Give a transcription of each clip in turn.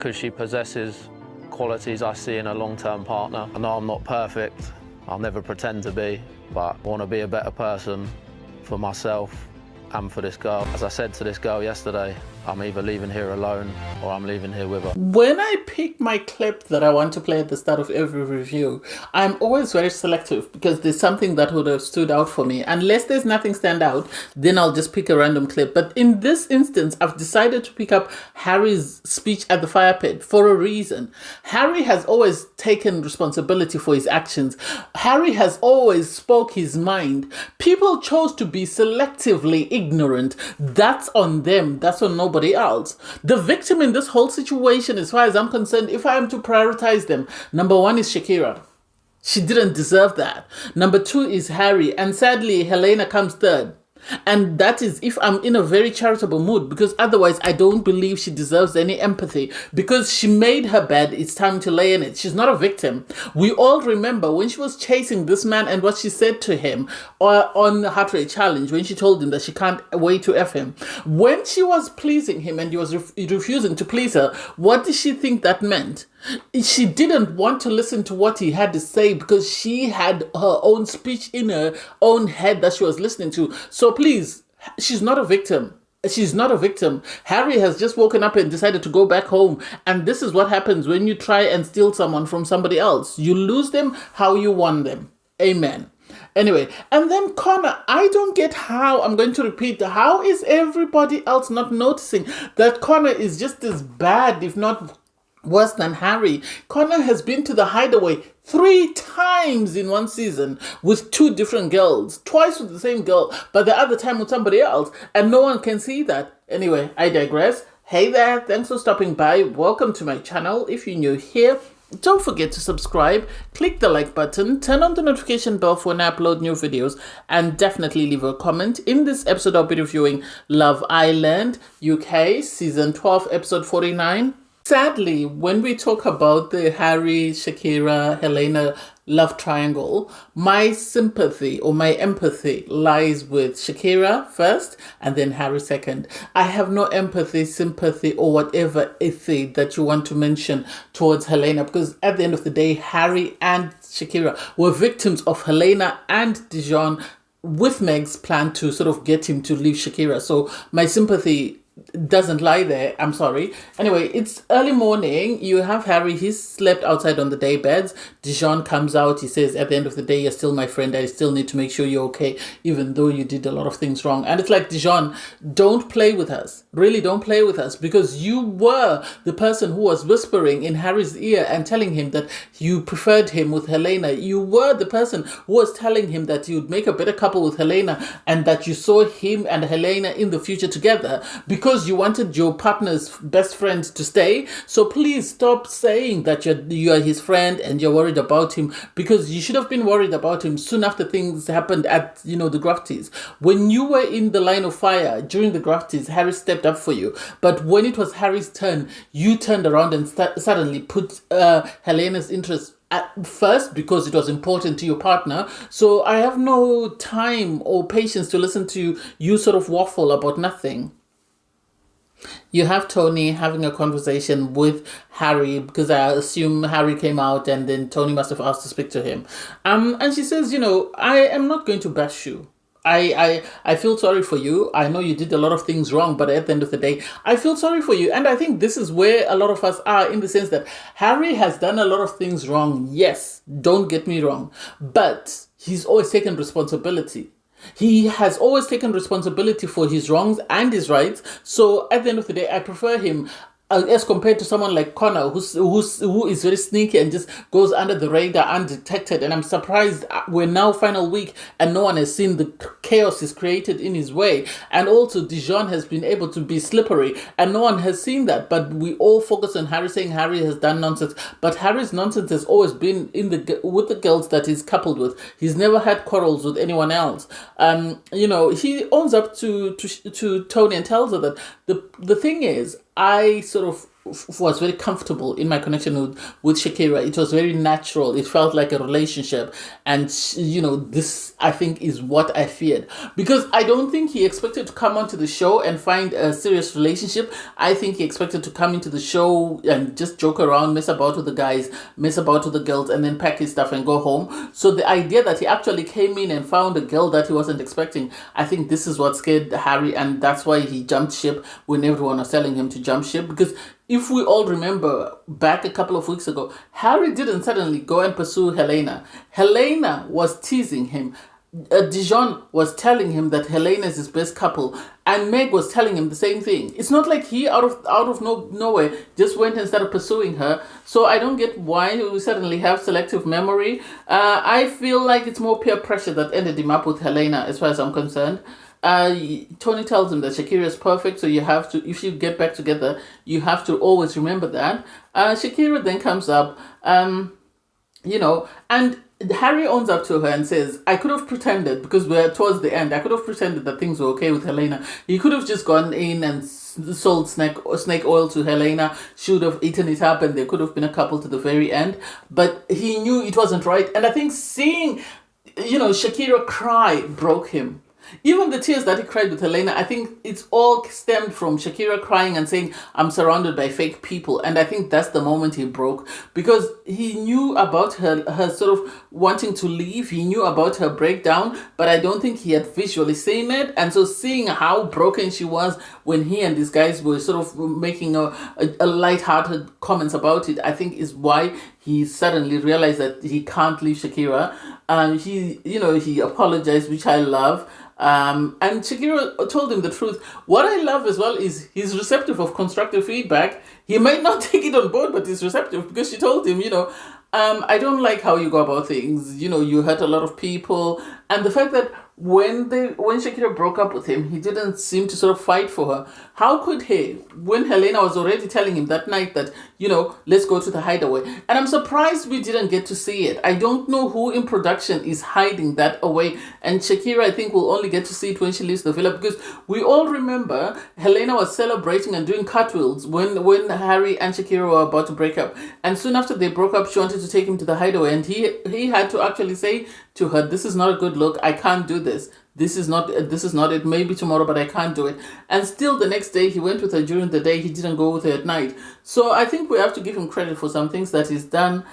because she possesses qualities I see in a long-term partner. I know I'm not perfect, I'll never pretend to be, but I want to be a better person for myself and for this girl. As I said to this girl yesterday, I'm either leaving here alone or I'm leaving here with her. When I pick my clip that I want to play at the start of every review, I'm always very selective because there's something that would have stood out for me. Unless there's nothing stand out, then I'll just pick a random clip. But in this instance, I've decided to pick up Harry's speech at the fire pit for a reason. Harry has always taken responsibility for his actions. Harry has always spoke his mind. People chose to be selectively ignorant. That's on them. That's on nobody else. The victim in this whole situation, as far as I'm concerned, if I am to prioritize them, number one is Shakira. She didn't deserve that. Number two is Harry. And sadly, Helena comes third. And that is if I'm in a very charitable mood, because otherwise I don't believe she deserves any empathy, because she made her bed. It's time to lay in it. She's not a victim. We all remember when she was chasing this man and what she said to him on the heartbreak challenge, when she told him that she can't wait to F him. When she was pleasing him and he was refusing to please her, what did she think that meant? She didn't want to listen to what he had to say because she had her own speech in her own head that she was listening to. So please, she's not a victim. She's not a victim. Harry has just woken up and decided to go back home. And this is what happens when you try and steal someone from somebody else. You lose them how you won them. Amen. Anyway, and then Connor, I don't get how, I'm going to repeat, how is everybody else not noticing that Connor is just as bad, if not worse than Harry? Connor has been to the hideaway 3 times in one season with 2 different girls, twice with the same girl, but the other time with somebody else, and no one can see that. Anyway, I digress. Hey there, thanks for stopping by. Welcome to my channel. If you're new here, don't forget to subscribe, click the like button, turn on the notification bell for when I upload new videos, and definitely leave a comment. In this episode, I'll be reviewing Love Island UK Season 12, Episode 49. Sadly, when we talk about the Harry, Shakira, Helena love triangle, my sympathy or my empathy lies with Shakira first and then Harry second. I have no empathy, sympathy, or whatever iffy that you want to mention towards Helena, because at the end of the day, Harry and Shakira were victims of Helena and Dijon with Meg's plan to sort of get him to leave Shakira. So my sympathy doesn't lie there. I'm sorry. Anyway, it's early morning. You have Harry. He's slept outside on the day beds. Dijon comes out. He says, at the end of the day, you're still my friend. I still need to make sure you're okay, even though you did a lot of things wrong. And it's like, Dijon, don't play with us. Really, don't play with us, because you were the person who was whispering in Harry's ear and telling him that you preferred him with Helena. You were the person who was telling him that you'd make a better couple with Helena and that you saw him and Helena in the future together because you wanted your partner's best friend to stay. So please stop saying that you are his friend and you're worried about him, because you should have been worried about him soon after things happened at, the Grafties. When you were in the line of fire during the Grafties, Harry stepped up for you. But when it was Harry's turn, you turned around and suddenly put Helena's interest at first because it was important to your partner. So I have no time or patience to listen to you sort of waffle about nothing. You have Tony having a conversation with Harry, because I assume Harry came out and then Tony must have asked to speak to him. And she says, I am not going to bash you. I feel sorry for you. I know you did a lot of things wrong, but at the end of the day, I feel sorry for you. And I think this is where a lot of us are, in the sense that Harry has done a lot of things wrong. Yes, don't get me wrong. But he's always taken responsibility. He has always taken responsibility for his wrongs and his rights. So at the end of the day, I prefer him as compared to someone like Connor, who is very sneaky and just goes under the radar undetected. And I'm surprised we're now final week and no one has seen the chaos he's created in his way. And also Dijon has been able to be slippery and no one has seen that. But we all focus on Harry, saying Harry has done nonsense. But Harry's nonsense has always been with the girls that he's coupled with. He's never had quarrels with anyone else. He owns up to Tony and tells her that the thing is, I sort of was very comfortable in my connection with Shakira. It was very natural. It felt like a relationship. And, this, I think, is what I feared. Because I don't think he expected to come onto the show and find a serious relationship. I think he expected to come into the show and just joke around, mess about with the guys, mess about with the girls, and then pack his stuff and go home. So the idea that he actually came in and found a girl that he wasn't expecting, I think this is what scared Harry. And that's why he jumped ship when everyone was telling him to jump ship. Because if we all remember back a couple of weeks ago, Harry didn't suddenly go and pursue Helena. Helena was teasing him. Dijon was telling him that Helena is his best couple, and Meg was telling him the same thing. It's not like he out of nowhere just went and started pursuing her. So I don't get why we suddenly have selective memory. I feel like it's more peer pressure that ended him up with Helena, as far as I'm concerned. Tony tells him that Shakira is perfect, so you have to, if you get back together, you have to always remember that. Shakira then comes up, and Harry owns up to her and says, I could have pretended, because we're towards the end, I could have pretended that things were okay with Helena. He could have just gone in and sold snake oil to Helena. She would have eaten it up and there could have been a couple to the very end. But he knew it wasn't right. And I think seeing, Shakira cry broke him. Even the tears that he cried with Helena, I think it's all stemmed from Shakira crying and saying, I'm surrounded by fake people. And I think that's the moment he broke, because he knew about her sort of wanting to leave. He knew about her breakdown, but I don't think he had visually seen it. And so seeing how broken she was when he and these guys were sort of making a light-hearted comments about it, I think is why he suddenly realized that he can't leave Shakira. He apologized, which I love. And Shakira told him the truth. What I love as well is he's receptive of constructive feedback. He might not take it on board, but he's receptive, because she told him, I don't like how you go about things. You hurt a lot of people. And the fact that when Shakira broke up with him, he didn't seem to sort of fight for her. How could he, when Helena was already telling him that night that, let's go to the hideaway? And I'm surprised we didn't get to see it. I don't know who in production is hiding that away. And Shakira, I think, will only get to see it when she leaves the villa, because we all remember Helena was celebrating and doing cartwheels when Harry and Shakira were about to break up. And soon after they broke up, she wanted to take him to the hideaway. And he had to actually say to her, this is not a good look. I can't do this. This is not it. Maybe tomorrow, but I can't do it. And still the next day, he went with her during the day. He didn't go with her at night. So I think we have to give him credit for some things that he's done.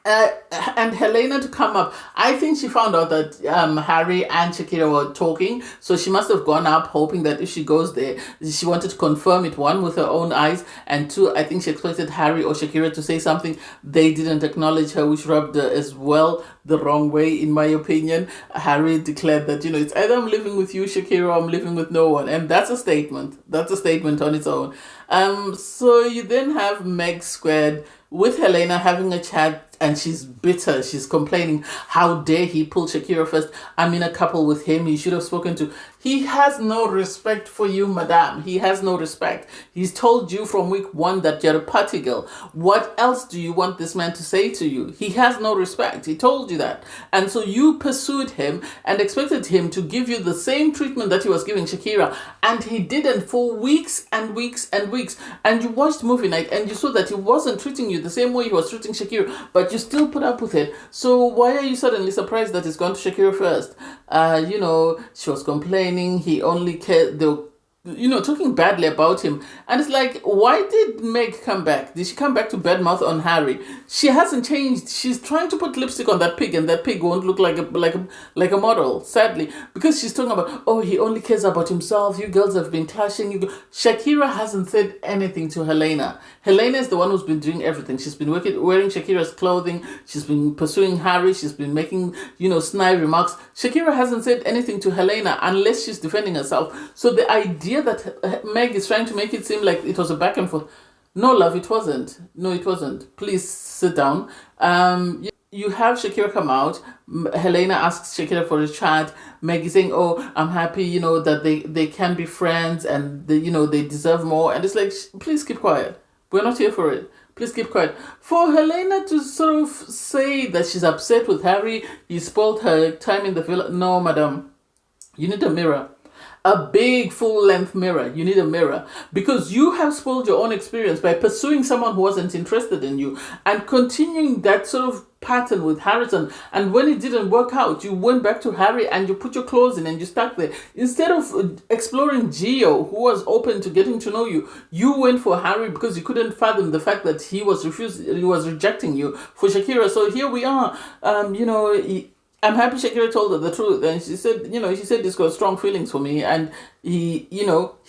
And Helena to come up, I think she found out that Harry and Shakira were talking, so she must have gone up hoping that if she goes there, she wanted to confirm it, one, with her own eyes, and two, I think she expected Harry or Shakira to say something. They didn't acknowledge her, which rubbed her as well the wrong way, in my opinion. Harry declared that, it's either I'm living with you, Shakira, or I'm living with no one, and that's a statement. That's a statement on its own. So you then have Meg squared with Helena having a chat, and she's bitter. She's complaining, how dare he pull Shakira first? I'm in a couple with him. He should have spoken to. He has no respect for you, madame. He has no respect. He's told you from week one that you're a party girl. What else do you want this man to say to you? He has no respect. He told you that. And so you pursued him and expected him to give you the same treatment that he was giving Shakira. And he didn't for weeks and weeks and weeks. And you watched movie night and you saw that he wasn't treating you the same way he was treating Shakira, but you still put up with it. So why are you suddenly surprised that he's gone to Shakira first? She was complaining. He only cared. They were, talking badly about him. And it's like, why did Meg come back? Did she come back to badmouth on Harry? She hasn't changed. She's trying to put lipstick on that pig, and that pig won't look like a model, sadly, because she's talking about, oh, he only cares about himself. You girls have been clashing. Shakira hasn't said anything to Helena. Helena is the one who's been doing everything. She's been wearing Shakira's clothing. She's been pursuing Harry. She's been making, snide remarks. Shakira hasn't said anything to Helena unless she's defending herself. So the idea that Meg is trying to make it seem like it was a back and forth. No, love, it wasn't. No, it wasn't. Please sit down. You have Shakira come out. Helena asks Shakira for a chat. Meg is saying, oh, I'm happy, that they can be friends and, they deserve more. And it's like, please keep quiet. We're not here for it. Please keep quiet. For Helena to sort of say that she's upset with Harry, he spoiled her time in the villa. No, madam. You need a mirror. A big full-length mirror. You need a mirror because you have spoiled your own experience by pursuing someone who wasn't interested in you and continuing that sort of pattern with Harrison. And when it didn't work out, you went back to Harry and you put your clothes in and you stuck there. Instead of exploring Gio, who was open to getting to know you, you went for Harry because you couldn't fathom the fact that he was rejecting you for Shakira. So here we are. I'm happy Shakira told her the truth, and she said, he's got strong feelings for me, and he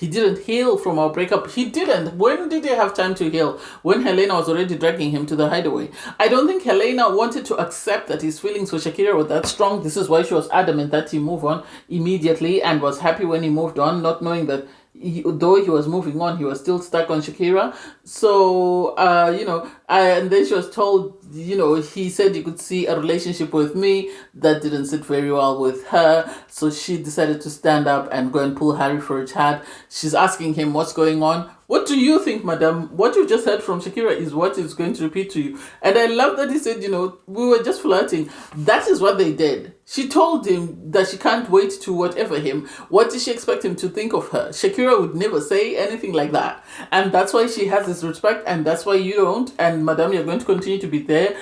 didn't heal from our breakup. He didn't. When did he have time to heal? When Helena was already dragging him to the hideaway. I don't think Helena wanted to accept that his feelings for Shakira were that strong. This is why she was adamant that he move on immediately, and was happy when he moved on, not knowing that though he was moving on, he was still stuck on Shakira. So, and then she was told, he said he could see a relationship with me. That didn't sit very well with her. So she decided to stand up and go and pull Harry for a chat. She's asking him what's going on. What do you think, madam? What you just heard from Shakira is what is going to repeat to you. And I love that he said, we were just flirting. That is what they did. She told him that she can't wait to whatever him. What did she expect him to think of her? Shakira would never say anything like that. And that's why she has this respect, and that's why you don't. And madam, you're going to continue to be there.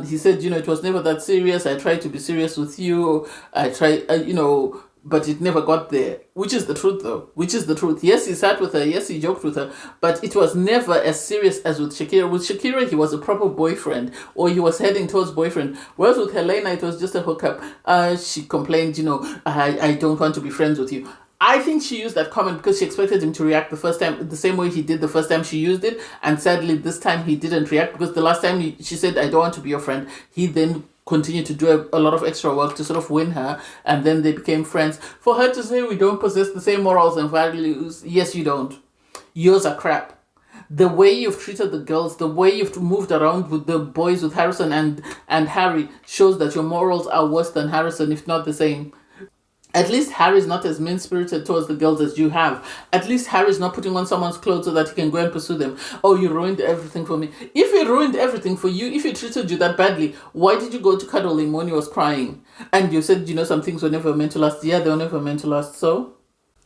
He said, it was never that serious. I tried to be serious with you. I tried, but it never got there, which is the truth though, Yes, he sat with her, yes, he joked with her, but it was never as serious as with Shakira. With Shakira, he was a proper boyfriend, or he was heading towards boyfriend, whereas with Helena, it was just a hookup. She complained, I don't want to be friends with you. I think she used that comment because she expected him to react the first time, the same way he did the first time she used it, and sadly, this time he didn't react, because the last time she said, I don't want to be your friend, he then continued to do a lot of extra work to sort of win her, and then they became friends. For her to say we don't possess the same morals and values, yes, you don't. Yours are crap. The way you've treated the girls, the way you've moved around with the boys, with Harrison and Harry, shows that your morals are worse than Harrison, if not the same. At least Harry's not as mean-spirited towards the girls as you have. At least Harry's not putting on someone's clothes so that he can go and pursue them. Oh, you ruined everything for me. If he ruined everything for you, if he treated you that badly, why did you go to cuddle him when he was crying? And you said, some things were never meant to last. Yeah, they were never meant to last, so...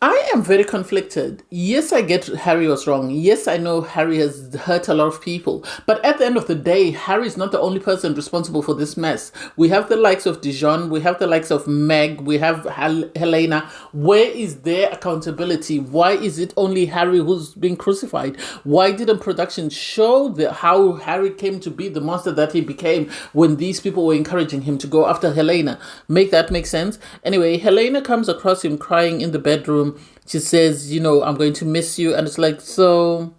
I am very conflicted. Yes, I get Harry was wrong. Yes, I know Harry has hurt a lot of people. But at the end of the day, Harry is not the only person responsible for this mess. We have the likes of Dijon. We have the likes of Meg. We have Helena. Where is their accountability? Why is it only Harry who's being crucified? Why didn't production show how Harry came to be the monster that he became when these people were encouraging him to go after Helena? Make that make sense? Anyway, Helena comes across him crying in the bedroom. She says, I'm going to miss you. And it's like, so,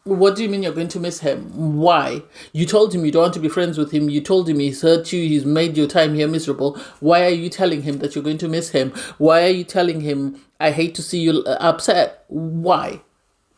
what do you mean you're going to miss him? Why? You told him you don't want to be friends with him. You told him he's hurt you. He's made your time here miserable. Why are you telling him that you're going to miss him? Why are you telling him, I hate to see you upset? Why?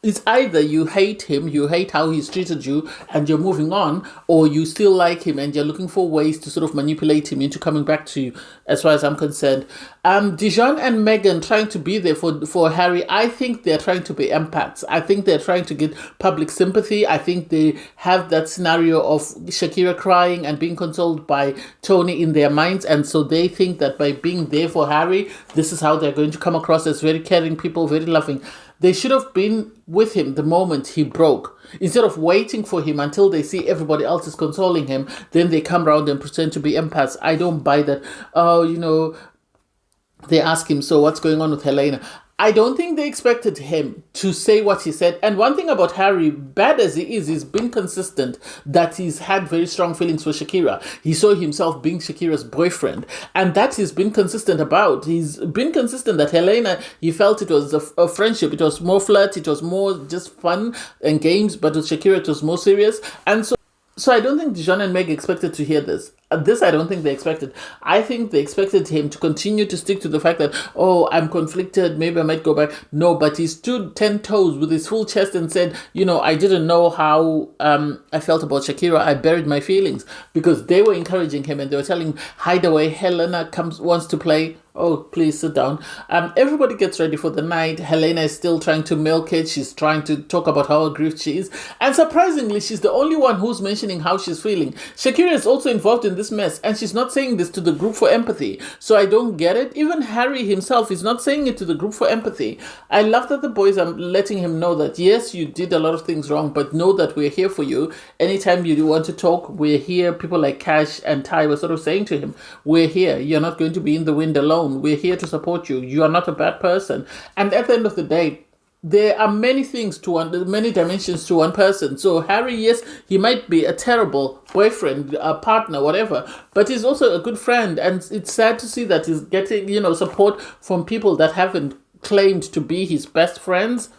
It's either you hate him, you hate how he's treated you, and you're moving on, or you still like him and you're looking for ways to sort of manipulate him into coming back to you, as far as I'm concerned. Dijon and Megan trying to be there for Harry, I think they're trying to be empaths. I think they're trying to get public sympathy. I think they have that scenario of Shakira crying and being consoled by Tony in their minds, and so they think that by being there for Harry, this is how they're going to come across as very caring people, very loving. They should have been with him the moment he broke. Instead of waiting for him until they see everybody else is consoling him, then they come around and pretend to be empaths. I don't buy that. Oh, they ask him, so what's going on with Helena? I don't think they expected him to say what he said. And one thing about Harry, bad as he is, he's been consistent that he's had very strong feelings for Shakira. He saw himself being Shakira's boyfriend. And that he's been consistent about. He's been consistent that Helena, he felt it was a friendship. It was more flirt. It was more just fun and games. But with Shakira, it was more serious. And so I don't think Dijon and Meg expected to hear this. This I don't think they expected. I think they expected him to continue to stick to the fact that, oh, I'm conflicted, maybe I might go back. No, but he stood 10 toes with his full chest and said, I didn't know how I felt about Shakira. I buried my feelings, because they were encouraging him and they were telling him, hide away, Helena wants to play. Oh, please sit down. Everybody gets ready for the night. Helena is still trying to milk it. She's trying to talk about how aggrieved she is. And surprisingly, she's the only one who's mentioning how she's feeling. Shakira is also involved in in this mess. And she's not saying this to the group for empathy. So I don't get it. Even Harry himself is not saying it to the group for empathy. I love that the boys are letting him know that, yes, you did a lot of things wrong, but know that we're here for you. Anytime you want to talk, we're here. People like Cash and Ty were sort of saying to him, we're here. You're not going to be in the wind alone. We're here to support you. You are not a bad person. And at the end of the day, there are many things many dimensions to one person. So Harry, yes, he might be a terrible boyfriend, a partner, whatever, but he's also a good friend. And it's sad to see that he's getting, support from people that haven't claimed to be his best friends.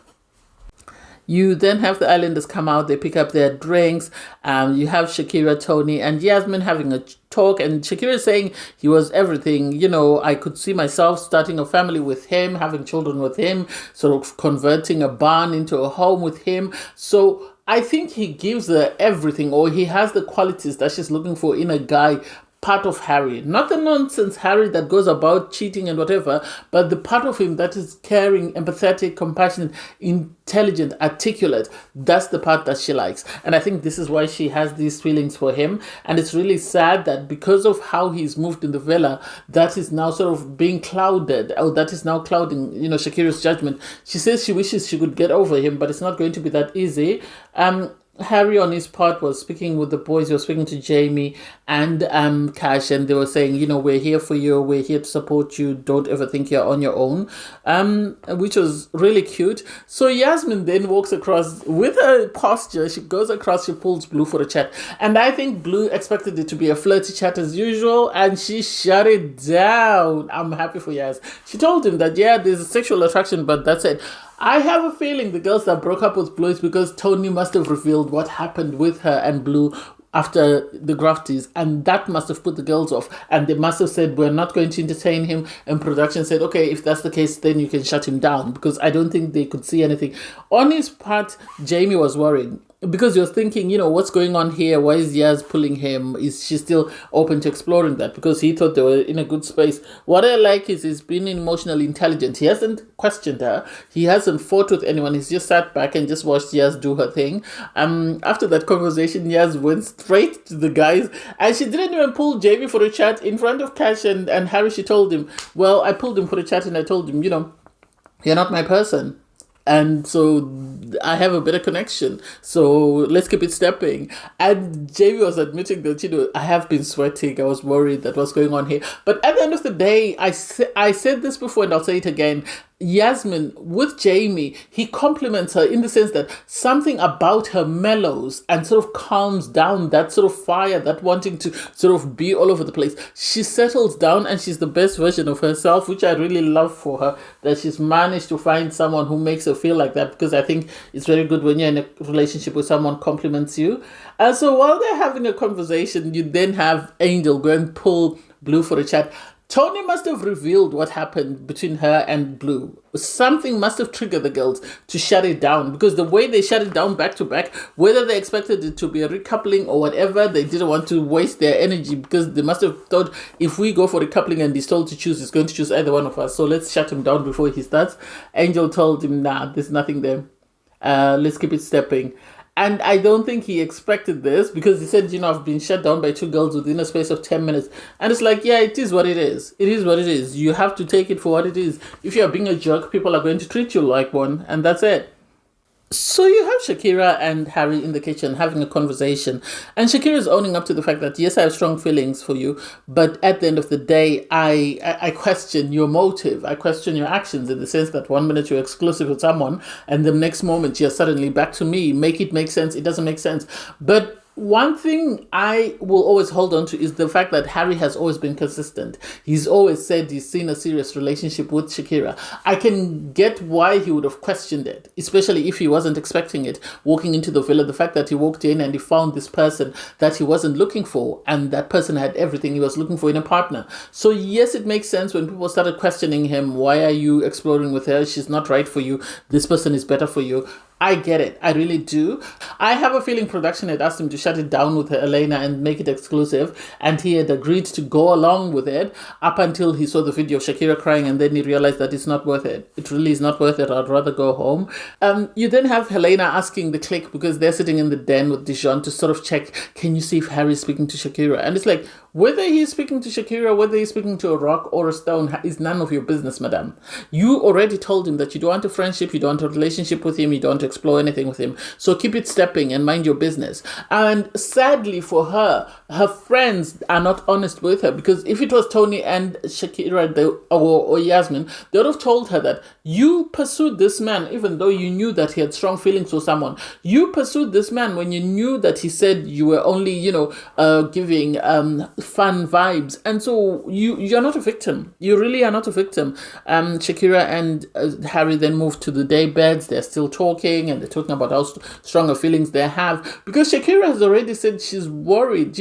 You then have the islanders come out, they pick up their drinks. You have Shakira, Tony, and Yasmin having a talk. And Shakira is saying he was everything. I could see myself starting a family with him, having children with him, sort of converting a barn into a home with him. So I think he gives her everything, or he has the qualities that she's looking for in a guy. Part of Harry, not the nonsense Harry that goes about cheating and whatever, but the part of him that is caring, empathetic, compassionate, intelligent, articulate. That's the part that she likes. And I think this is why she has these feelings for him. And it's really sad that because of how he's moved in the villa, that is now sort of being clouded, or that is now clouding, Shakira's judgment. She says she wishes she could get over him, but it's not going to be that easy. Harry, on his part, was speaking with the boys. He was speaking to Jamie and Cash, and they were saying, we're here for you. We're here to support you. Don't ever think you're on your own, which was really cute. So Yasmin then walks across with her posture. She goes across, she pulls Blue for a chat. And I think Blue expected it to be a flirty chat as usual, and she shut it down. I'm happy for Yas. She told him that, yeah, there's a sexual attraction, but that's it. I have a feeling the girls that broke up with Blue is because Tony must have revealed what happened with her and Blue after the grafties, and that must have put the girls off, and they must have said, we're not going to entertain him, and production said, okay, if that's the case, then you can shut him down, because I don't think they could see anything. On his part, Jamie was worried, because he was thinking, what's going on here? Why is Yaz pulling him? Is she still open to exploring that? Because he thought they were in a good space. What I like is he's been emotionally intelligent. He hasn't questioned her. He hasn't fought with anyone. He's just sat back and just watched Yaz do her thing. After that conversation, Yaz went straight to the guys, and she didn't even pull Jamie for a chat in front of Cash and Harry. She told him, well, I pulled him for a chat and I told him, you're not my person. And so I have a better connection. So let's keep it stepping. And Jamie was admitting that, I have been sweating. I was worried that what's going on here. But at the end of the day, I said this before and I'll say it again. Yasmin, with Jamie, he compliments her in the sense that something about her mellows and sort of calms down that sort of fire, that wanting to sort of be all over the place. She settles down and she's the best version of herself, which I really love for her, that she's managed to find someone who makes her feel like that, because I think it's very good when you're in a relationship where someone compliments you. And so while they're having a conversation, you then have Angel go and pull Blue for a chat. Tony must have revealed what happened between her and Blue. Something must have triggered the girls to shut it down, because the way they shut it down back to back, whether they expected it to be a recoupling or whatever, they didn't want to waste their energy, because they must have thought, if we go for recoupling and he's told to choose, he's going to choose either one of us. So let's shut him down before he starts. Angel told him, nah, there's nothing there. Let's keep it stepping. And I don't think he expected this, because he said, I've been shut down by two girls within a space of 10 minutes. And it's like, yeah, it is what it is. It is what it is. You have to take it for what it is. If you're being a jerk, people are going to treat you like one, and that's it. So you have Shakira and Harry in the kitchen having a conversation, and Shakira is owning up to the fact that, yes, I have strong feelings for you, but at the end of the day, I question your motive. I question your actions, in the sense that 1 minute you're exclusive with someone and the next moment you're suddenly back to me. Make it make sense. It doesn't make sense. But one thing I will always hold on to is the fact that Harry has always been consistent. He's always said he's seen a serious relationship with Shakira. I can get why he would have questioned it, especially if he wasn't expecting it. Walking into the villa, the fact that he walked in and he found this person that he wasn't looking for, and that person had everything he was looking for in a partner. So yes, it makes sense when people started questioning him. Why are you exploring with her? She's not right for you. This person is better for you. I get it. I really do. I have a feeling production had asked him to shut it down with Helena and make it exclusive, and he had agreed to go along with it up until he saw the video of Shakira crying, and then he realized that it's not worth it. It really is not worth it. I'd rather go home. You then have Helena asking the clique, because they're sitting in the den with Dijon, to sort of check, can you see if Harry's speaking to Shakira? And it's like, Whether he's speaking to Shakira, whether he's speaking to a rock or a stone is none of your business, madam. You already told him that you don't want a friendship, you don't want a relationship with him, you don't want to explore anything with him. So keep it stepping and mind your business. And sadly for her, her friends are not honest with her, because if it was Tony and Shakira or Yasmin, they would have told her that you pursued this man even though you knew that he had strong feelings for someone. You pursued this man when you knew that he said you were only, giving fun vibes. And so you're not a victim. You really are not a victim. Shakira and Harry then moved to the day beds. They're still talking, and they're talking about how stronger feelings they have, because Shakira has already said she's worried.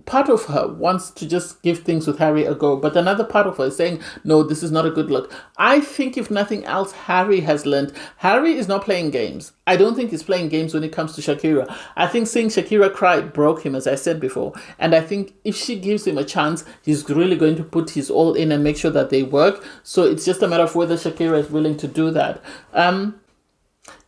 Part of her wants to just give things with Harry a go, but another part of her is saying, no, this is not a good look. I think if nothing else, Harry has learned. Harry is not playing games. I don't think he's playing games when it comes to Shakira. I think seeing Shakira cry broke him, as I said before. And I think if she gives him a chance, he's really going to put his all in and make sure that they work. So it's just a matter of whether Shakira is willing to do that.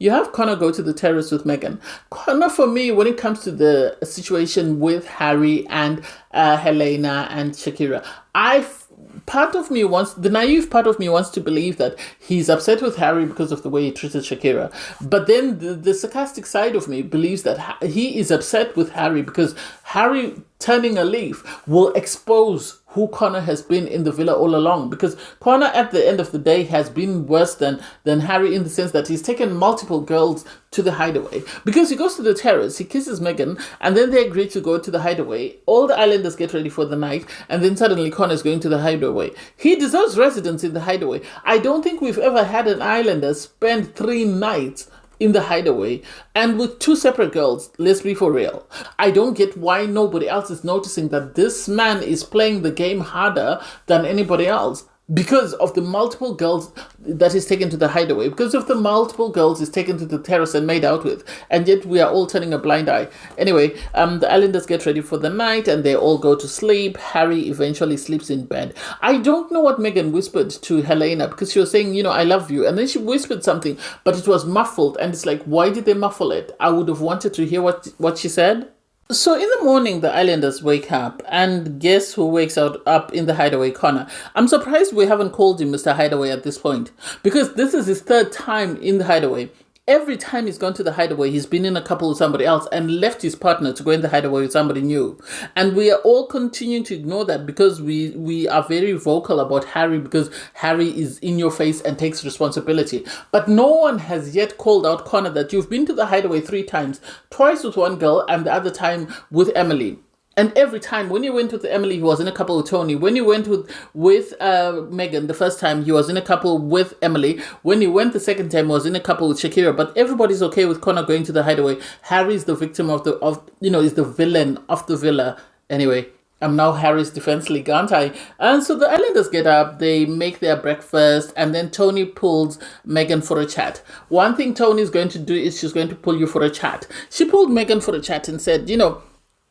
You have Connor go to the terrace with Meghan. Connor, for me, when it comes to the situation with Harry and Helena and Shakira, the naive part of me wants to believe that he's upset with Harry because of the way he treated Shakira. But then the sarcastic side of me believes that he is upset with Harry because Harry turning a leaf will expose who Connor has been in the villa all along. Because Connor, at the end of the day, has been worse than Harry in the sense that he's taken multiple girls to the hideaway. Because he goes to the terrace, he kisses Meghan, and then they agree to go to the hideaway. All the islanders get ready for the night, and then suddenly Connor's going to the hideaway. He deserves residence in the hideaway. I don't think we've ever had an islander spend 3 nights in the hideaway, and with 2 separate girls. Let's be for real. I don't get why nobody else is noticing that this man is playing the game harder than anybody else, because of the multiple girls that is taken to the hideaway, because of the multiple girls is taken to the terrace and made out with, and yet we are all turning a blind eye. Anyway, the islanders get ready for the night and they all go to sleep. Harry eventually sleeps in bed. I don't know what Meghan whispered to Helena, because she was saying, I love you, and then she whispered something, but it was muffled, and it's like, why did they muffle it? I would have wanted to hear what she said. So in the morning, the islanders wake up, and guess who wakes up in the hideaway? Connor. I'm surprised we haven't called him Mr. Hideaway at this point, because this is his 3rd time in the hideaway. Every time he's gone to the hideaway, he's been in a couple with somebody else and left his partner to go in the hideaway with somebody new. And we are all continuing to ignore that because we are very vocal about Harry, because Harry is in your face and takes responsibility. But no one has yet called out Connor that you've been to the hideaway 3 times, twice with one girl and the other time with Emily. And every time, when you went with Emily, he was in a couple with Tony. When you went with Meghan the first time, he was in a couple with Emily. When he went the second time, he was in a couple with Shakira. But everybody's okay with Connor going to the hideaway. Harry's the victim is the villain of the villa. Anyway, I'm now Harry's defense league, aren't I? And so the islanders get up, they make their breakfast, and then Tony pulls Meghan for a chat. One thing Tony's going to do is she's going to pull you for a chat. She pulled Meghan for a chat and said,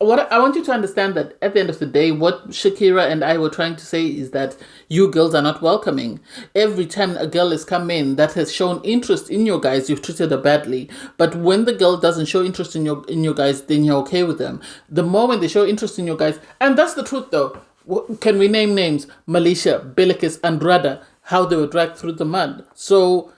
what I want you to understand that at the end of the day, what Shakira and I were trying to say is that you girls are not welcoming. Every time a girl has come in that has shown interest in your guys, you've treated her badly. But when the girl doesn't show interest in your guys, then you're okay with them. The moment they show interest in your guys, and that's the truth though. Can we name names? Malaysia, Belikis, and Rada, how they were dragged through the mud. So,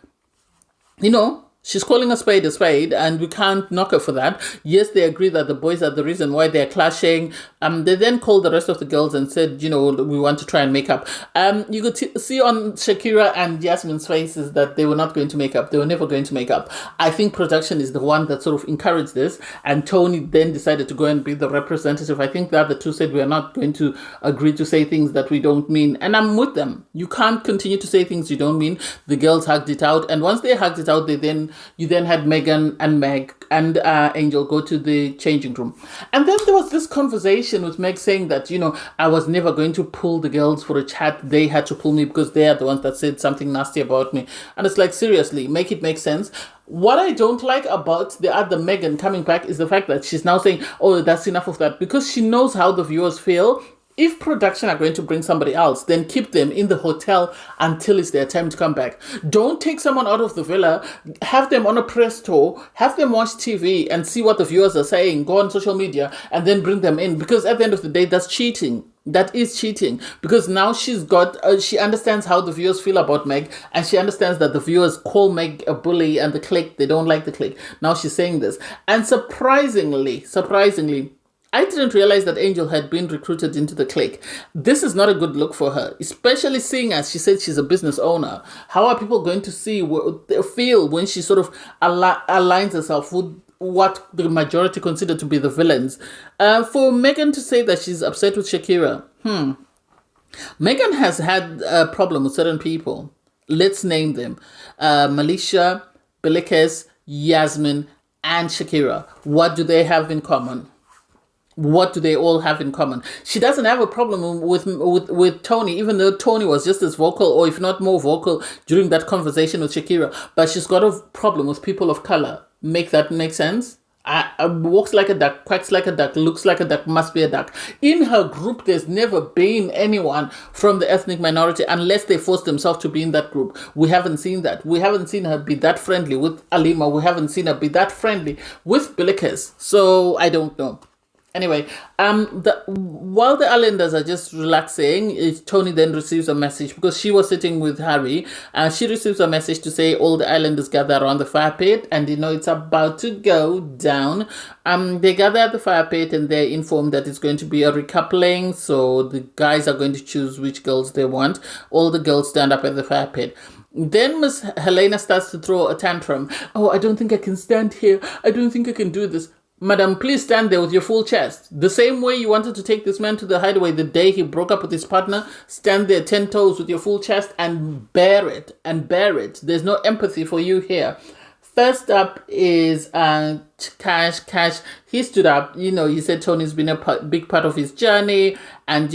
she's calling a spade, and we can't knock her for that. Yes, they agree that the boys are the reason why they're clashing. They then called the rest of the girls and said, we want to try and make up. You could see on Shakira and Yasmin's faces that they were not going to make up. They were never going to make up. I think production is the one that sort of encouraged this, and Tony then decided to go and be the representative. I think the other two said, we are not going to agree to say things that we don't mean. And I'm with them. You can't continue to say things you don't mean. The girls hugged it out, and once they hugged it out, you then had Meghan and Meg and Angel go to the changing room. And then there was this conversation with Meg saying that, I was never going to pull the girls for a chat. They had to pull me because they are the ones that said something nasty about me. And it's like, seriously, make it make sense. What I don't like about the other Meghan coming back is the fact that she's now saying, oh, that's enough of that. Because she knows how the viewers feel. If production are going to bring somebody else, then keep them in the hotel until it's their time to come back. Don't take someone out of the villa, have them on a press tour, have them watch TV and see what the viewers are saying, go on social media, and then bring them in. Because at the end of the day, that's cheating. That is cheating, because now she's got, she understands how the viewers feel about Meg, and she understands that the viewers call Meg a bully and the clique, they don't like the clique. Now she's saying this. And surprisingly, I didn't realize that Angel had been recruited into the clique. This is not a good look for her, especially seeing as she said she's a business owner. How are people going to feel when she sort of aligns herself with what the majority consider to be the villains? For Megan to say that she's upset with Shakira, Megan has had a problem with certain people. Let's name them. Malaysia, Belikes, Yasmin, and Shakira. What do they have in common? What do they all have in common? She doesn't have a problem with Tony, even though Tony was just as vocal, or if not more vocal, during that conversation with Shakira. But she's got a problem with people of color. Make that make sense? Walks like a duck, quacks like a duck, looks like a duck, must be a duck. In her group, there's never been anyone from the ethnic minority unless they force themselves to be in that group. We haven't seen that. We haven't seen her be that friendly with Alima. We haven't seen her be that friendly with Belikes. So I don't know. Anyway, while the islanders are just relaxing, Tony then receives a message, because she was sitting with Harry, and she receives a message to say all the islanders gather around the fire pit, and it's about to go down. They gather at the fire pit, and they're informed that it's going to be a recoupling, so the guys are going to choose which girls they want. All the girls stand up at the fire pit. Then Miss Helena starts to throw a tantrum. Oh, I don't think I can stand here. I don't think I can do this. Madam, please stand there with your full chest. The same way you wanted to take this man to the hideaway the day he broke up with his partner, stand there 10 toes with your full chest and bear it, There's no empathy for you here. First up is Cash. Cash, he stood up. He said Tony's been a big part of his journey, and,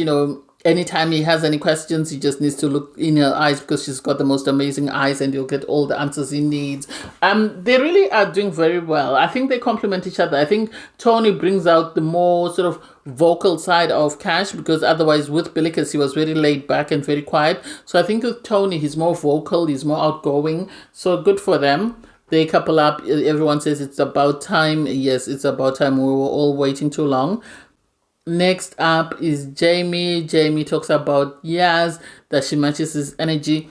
anytime he has any questions, he just needs to look in her eyes, because she's got the most amazing eyes, and he'll get all the answers he needs. They really are doing very well. I think they complement each other. I think Tony brings out the more sort of vocal side of Cash, because otherwise with Belikes, he was very laid back and very quiet. So I think with Tony, he's more vocal, he's more outgoing. So good for them. They couple up. Everyone says it's about time. Yes, it's about time. We were all waiting too long. Next up is Jamie. Jamie talks about Yaz, that she matches his energy.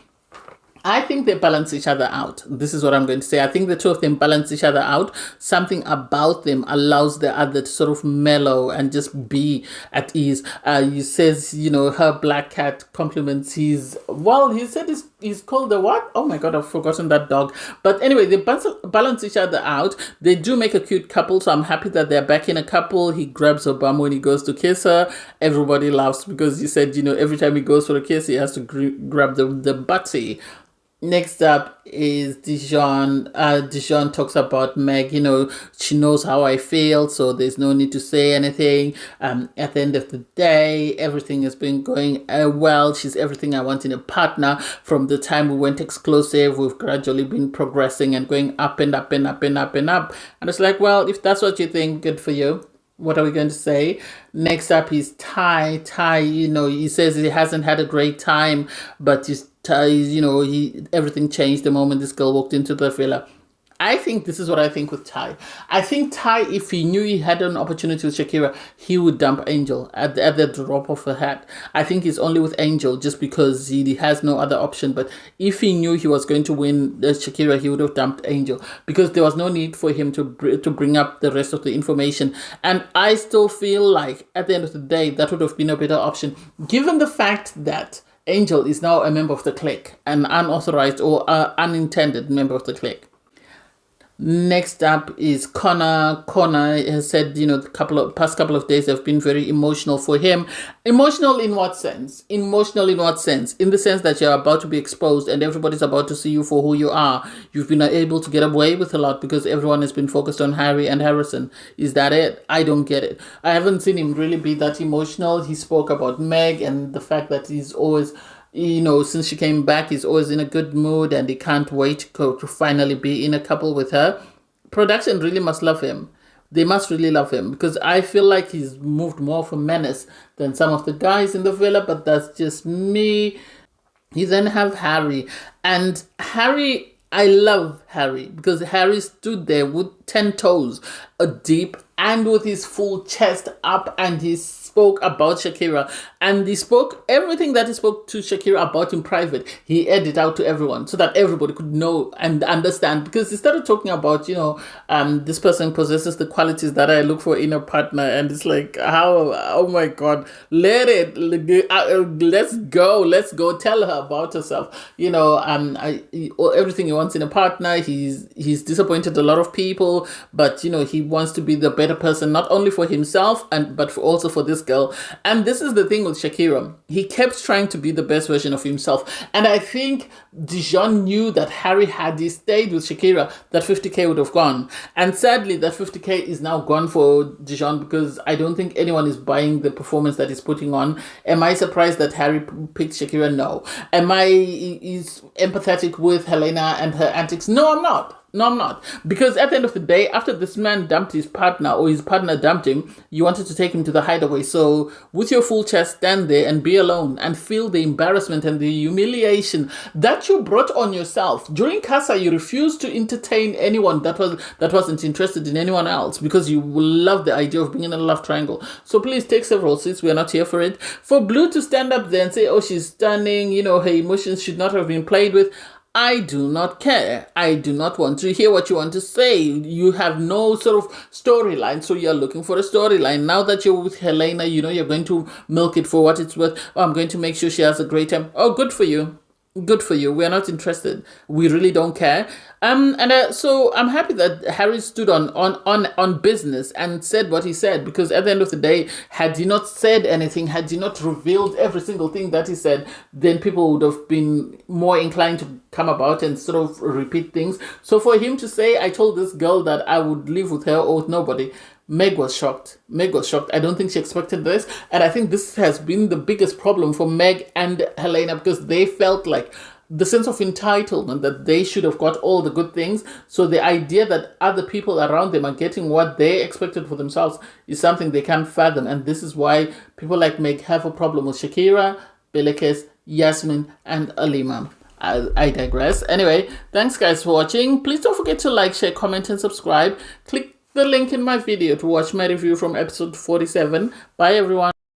I think they balance each other out. This is what I'm going to say. I think the two of them balance each other out. Something about them allows the other to sort of mellow and just be at ease. He says, her black cat compliments his, he said he's called the what? Oh my God, I've forgotten that dog. But anyway, they balance each other out. They do make a cute couple, so I'm happy that they're back in a couple. He grabs her bum when he goes to kiss her. Everybody laughs, because he said, every time he goes for a kiss, he has to grab the butty. Next up is Dijon. Dijon talks about Meg. She knows how I feel, so there's no need to say anything. At the end of the day, everything has been going well. She's everything I want in a partner. From the time we went exclusive, we've gradually been progressing and going up and up and up and up and up. And it's like, well, if that's what you think, good for you. What are we going to say? Next up is Ty. Ty, he says he hasn't had a great time, but everything changed the moment this girl walked into the villa. I think this is what I think with Ty. I think Ty, if he knew he had an opportunity with Shakira, he would dump Angel at the drop of a hat. I think he's only with Angel just because he has no other option. But if he knew he was going to win Shakira, he would have dumped Angel, because there was no need for him to bring up the rest of the information. And I still feel like at the end of the day, that would have been a better option, given the fact that Angel is now a member of the clique, an unauthorized or unintended member of the clique. Next up is Connor. Connor has said, the past couple of days have been very emotional for him. Emotional in what sense? Emotional in what sense? In the sense that you're about to be exposed and everybody's about to see you for who you are. You've been able to get away with a lot because everyone has been focused on Harry and Harrison. Is that it? I don't get it. I haven't seen him really be that emotional. He spoke about Meg and the fact that he's always, since she came back, he's always in a good mood and he can't wait to finally be in a couple with her. Production really must love him. They must really love him, because I feel like he's moved more of a menace than some of the guys in the villa, but that's just me. You then have Harry. And Harry, I love Harry because Harry stood there with 10 toes deep and with his full chest up, and he spoke about Shakira, and he spoke everything that he spoke to Shakira about in private. He aired it out to everyone so that everybody could know and understand, because he started talking about, this person possesses the qualities that I look for in a partner, and it's like, how, oh my God, let's go tell her about herself. Everything he wants in a partner. He's disappointed a lot of people, but he wants to be the better person, not only for himself but also for this girl. And this is the thing with Shakira. He kept trying to be the best version of himself. And I think Dijon knew that Harry, had he stayed with Shakira, that 50K would have gone. And sadly, that 50K is now gone for Dijon, because I don't think anyone is buying the performance that he's putting on. Am I surprised that Harry picked Shakira? No. Am I empathetic with Helena and her antics? No, I'm not. No, I'm not. Because at the end of the day, after this man dumped his partner, or his partner dumped him, you wanted to take him to the hideaway. So with your full chest, stand there and be alone and feel the embarrassment and the humiliation that you brought on yourself. During Casa, you refused to entertain anyone that wasn't interested in anyone else, because you love the idea of being in a love triangle. So please take several seats. We are not here for it. For Blue to stand up there and say, oh, she's stunning, her emotions should not have been played with, I do not care. I do not want to hear what you want to say. You have no sort of storyline, so you're looking for a storyline. Now that you're with Helena, you're going to milk it for what it's worth. Oh, I'm going to make sure she has a great time. Oh, good for you. Good for you. We're not interested. We really don't care. So I'm happy that Harry stood on business and said what he said, because at the end of the day, had he not said anything, had he not revealed every single thing that he said, then people would have been more inclined to come about and sort of repeat things. So for him to say, I told this girl that I would live with her or with nobody, Meg was shocked. I don't think she expected this. And I think this has been the biggest problem for Meg and Helena, because they felt like the sense of entitlement that they should have got all the good things. So the idea that other people around them are getting what they expected for themselves is something they can't fathom. And this is why people like Meg have a problem with Shakira, Belekes, Yasmin, and Alima. I digress. Anyway, thanks guys for watching. Please don't forget to like, share, comment, and subscribe. Click the link in my video to watch my review from episode 47. Bye everyone.